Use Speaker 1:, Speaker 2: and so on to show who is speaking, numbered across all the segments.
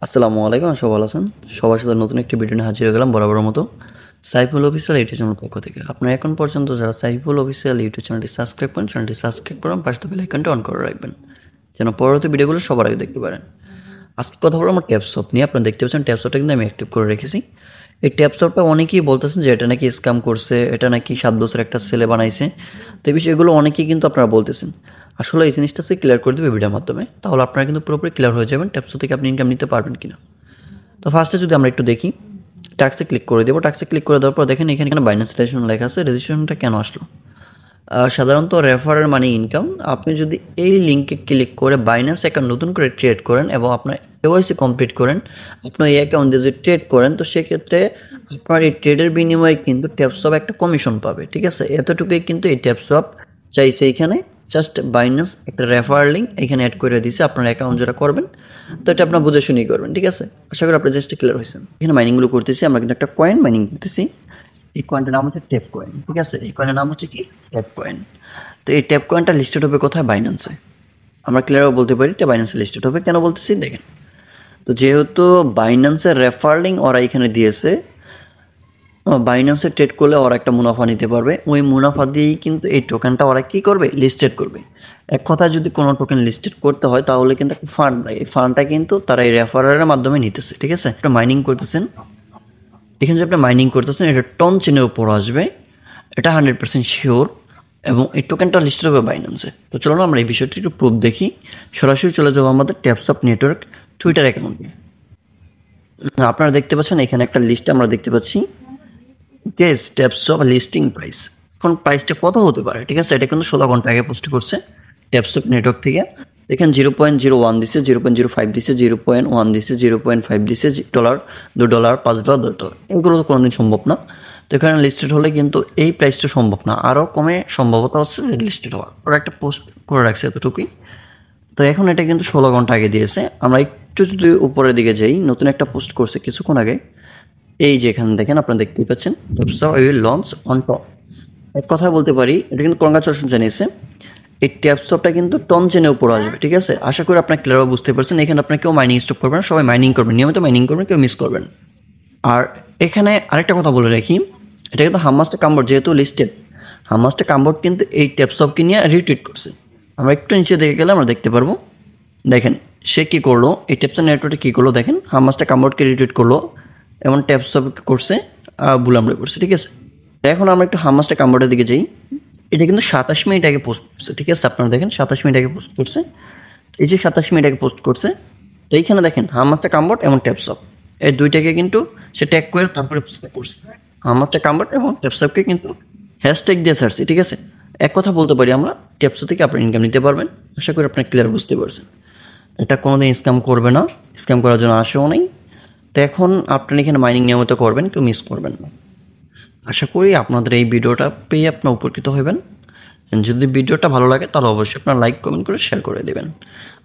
Speaker 1: আসসালামু আলাইকুম, সবাই ভালো আছেন? সবার সাথে নতুন একটি ভিডিও নিয়ে হাজির হয়ে গেলাম বরাবরের মতো সাইফুল অফিসিয়াল ইউটিউব চ্যানেল পক্ষ থেকে। আপনারা এখন পর্যন্ত যারা সাইফুল অফিসিয়াল ইউটিউব চ্যানেলটি সাবস্ক্রাইব করেন পাশে বেল আইকনটি অন করে রাখবেন যেন পরবর্তী ভিডিওগুলো সবার আগে দেখতে পারেন। আজকে কথা বলবো আমার ট্যাপসপ নিয়ে। আপনারা দেখতে পাচ্ছেন ট্যাপসপটা কিন্তু আমি অ্যাক্টিভ করে রেখেছি। এই ট্যাপসপটা অনেকেই বলতেছেন যে এটা নাকি স্ক্যাম করছে, এটা নাকি 7 বছর একটা ছেলে বানাইছে। তো এই বিষয়গুলো অনেকেই কিন্তু আপনারা বলতেছেন। আসলে এই জিনিসটা ক্লিয়ার করে দেবে ভিডিওর মাধ্যমে, তাহলে আপনারা কিন্তু পুরোপুরি ক্লিয়ার হয়ে যাবেন ট্যাপসপ থেকে আপনি ইনকাম নিতে পারবেন কিনা। তো ফার্স্টে যদি আমরা একটু দেখি, ট্যাক্সে ক্লিক করে দেবো। ট্যাক্সে ক্লিক করে দেওয়ার পর দেখেন এখানে বাইন্যান্স রেজিস্ট্রেশন লেখা আছে। রেজিস্ট্রেশনটা কেন আসলো? সাধারণত রেফারেল মানি ইনকাম। আপনি যদি এই লিঙ্কে ক্লিক করে বাইন্যান্স অ্যাকাউন্ট নতুন করে ক্রিয়েট করেন এবং আপনার কেওয়াইসি কমপ্লিট করেন, আপনার এই অ্যাকাউন্ট দিয়ে যদি ট্রেড করেন, তো সেক্ষেত্রে আপনার এই ট্রেডের বিনিময়ে কিন্তু ট্যাপসপ একটা কমিশন পাবে। ঠিক আছে, এতটুকুই কিন্তু এই ট্যাপসপ চাইছে। এখানে জাস্ট বাইন্যান্স একটা রেফার লিঙ্ক এখানে অ্যাড করে দিয়েছে আপনার অ্যাকাউন্ট যেটা করবেন। তো এটা আপনার বুঝে শুনেই করবেন। ঠিক আছে, আশা করি আপনার জাস্ট ক্লিয়ার হয়েছেন। এখানে মাইনিংগুলো করতেছি, আমরা কিন্তু একটা কয়েন মাইনিং করতেছি। এই কয়েনটার নাম হচ্ছে ট্যাপ কয়েন। ঠিক আছে, এই কয়েনের নাম হচ্ছে কি ট্যাপ কয়েন। তো এই ট্যাপ কয়েনটা লিস্টেড হবে কোথায়? বাইন্যান্সে। আমরা ক্লিয়ারভাবে বলতে পারি এটা বাইন্যান্সে লিস্টেড হবে। কেন বলতেছি দেখেন, তো যেহেতু বাইন্যান্সের রেফার লিঙ্ক ওরা এখানে দিয়েছে, বাইন্যান্সে ট্রেড করলে ওরা একটা মুনাফা নিতে পারবে। ওই মুনাফা দিয়েই কিন্তু এই টোকেনটা ওরা কী করবে? লিস্টেড করবে। এক কথায় যদি কোনো টোকেন লিস্টেড করতে হয় তাহলে কিন্তু একটা ফান্ড দেয়। এই ফান্ডটা কিন্তু তারা এই রেফারের মাধ্যমে নিতেছে। ঠিক আছে, একটা মাইনিং করতেছেন, এখানে যে আপনি মাইনিং করতেছেন এটা টন চেনের উপর আসবে, এটা 100% শিওর। এবং এই টোকেনটা লিস্টেড হবে বাইন্যান্সে। তো চলুন আমরা এই বিষয়টি একটু প্রুফ দেখি। সরাসরি চলে যাবো আমাদের ট্যাপসপ নেটওয়ার্ক টুইটার অ্যাকাউন্টে। আপনারা দেখতে পাচ্ছেন এখানে একটা লিস্ট আমরা দেখতে পাচ্ছি, যে ট্যাপসপ লিস্টিং প্রাইস। এখন প্রাইসটা কত হতে পারে? ঠিক আছে, এটা কিন্তু 16 ঘন্টা আগে পোস্ট করছে ট্যাপসপ নেটওয়ার্ক থেকে। দেখেন 0.01 দিচ্ছে, 0.05 দিচ্ছে, 0.1 দিচ্ছে, 0.5 দিচ্ছে, $, $2, $5, $10। এগুলো তো কোনোদিন সম্ভব না। তো এখানে লিস্টেড হলে কিন্তু এই প্রাইসটা সম্ভব না, আরও কমে সম্ভবতা হচ্ছে যে লিস্টেড হওয়ার। ওরা একটা পোস্ট করে রাখছে এতটুকুই। তো এখন এটা কিন্তু 16 ঘন্টা আগে দিয়েছে। আমরা একটু যদি উপরের দিকে যাই, নতুন একটা পোস্ট করছে কিছুক্ষণ আগে। এই যে এখানে দেখেন, আপনারা দেখতেই পাচ্ছেন ট্যাপসপ উইল লঞ্চ অন টপ। এক কথা বলতে পারি এটা কিন্তু কংগ্রাচুলেশন জানিয়েছে। এই ট্যাপসপটা কিন্তু টন চেনের উপর আসবে। ঠিক আছে, আশা করি আপনার ক্লিয়ারভাবে বুঝতে পারছেন। এখানে আপনার কেউ মাইনিং স্টপ করবেন না, সবাই মাইনিং করবেন, নিয়মিত মাইনিং করবেন, কেউ মিস করবেন। আর এখানে আরেকটা কথা বলে রাখি, এটা কিন্তু হামাস্টার কাম্বোর্ড যেহেতু লিস্টেড, হামাস্টার কাম্বোর্ড কিন্তু এই ট্যাপসপকে নিয়ে রিটুইট করছে। আমরা একটু নিচে দেখে গেলে আমরা দেখতে পারবো। দেখেন সে কী করলো, এই ট্যাপসপ নেটওয়ার্কে কী করলো দেখেন, হামাস্টার কাম্বোর্ডকে রিটুইট করলো এবং ট্যাপসপ করছে বুলামড়ে করছে। ঠিক আছে, এখন আমরা একটু হামাস্টার কাম্বোর্ডের দিকে যাই। এটা কিন্তু 27 মিনিট আগে পোস্ট করছে। ঠিক আছে, আপনারা দেখেন 27 মিনিট আগে পোস্ট করছে। এই যে 27 মিনিট আগে পোস্ট করছে, তো এইখানে দেখেন হামাস্টার কাম্বোর্ড এবং ট্যাপসপ এই দুইটাকে কিন্তু সে ট্যাগ করে তারপরে পোস্ট করছে। হামাস্টার কাম্বোর্ড এবং ট্যাপসপকে কিন্তু হ্যাশট্যাগ দিয়ে ছাড়ছে। ঠিক আছে, এক কথা বলতে পারি আমরা ট্যাপসপ থেকে আপনার ইনকাম নিতে পারবেন। আশা করি আপনার ক্লিয়ার বুঝতে পারছেন। এটা কোনোদিন স্ক্যাম করবে না, স্ক্যাম করার জন্য আসেও নেই। তো এখন আপনারা এখানে মাইনিং নিয়মিত করবেন, কেউ মিস করবেন না। আশা করি আপনাদের এই ভিডিওটা পেয়ে আপনার উপকৃত হবেন। যদি ভিডিওটা ভালো লাগে তাহলে অবশ্যই আপনার লাইক কমেন্ট করে শেয়ার করে দেবেন।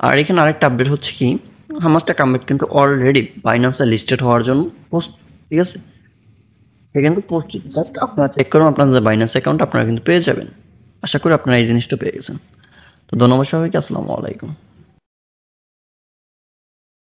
Speaker 1: আর এখানে আরেকটা আপডেট হচ্ছে কি, হামাস্টার কাম্বোর্ড কিন্তু অলরেডি বাইন্যান্সে লিস্টেড হওয়ার জন্য পোস্ট। ঠিক আছে, সে কিন্তু পোস্ট জাস্ট আপনারা চেক করুন আপনার যে বাইন্যান্স অ্যাকাউন্ট আপনারা কিন্তু পেয়ে যাবেন। আশা করি আপনারা এই জিনিসটা পেয়ে গেছেন। তো ধন্যবাদ সবাইকে, আসসালামু আলাইকুম।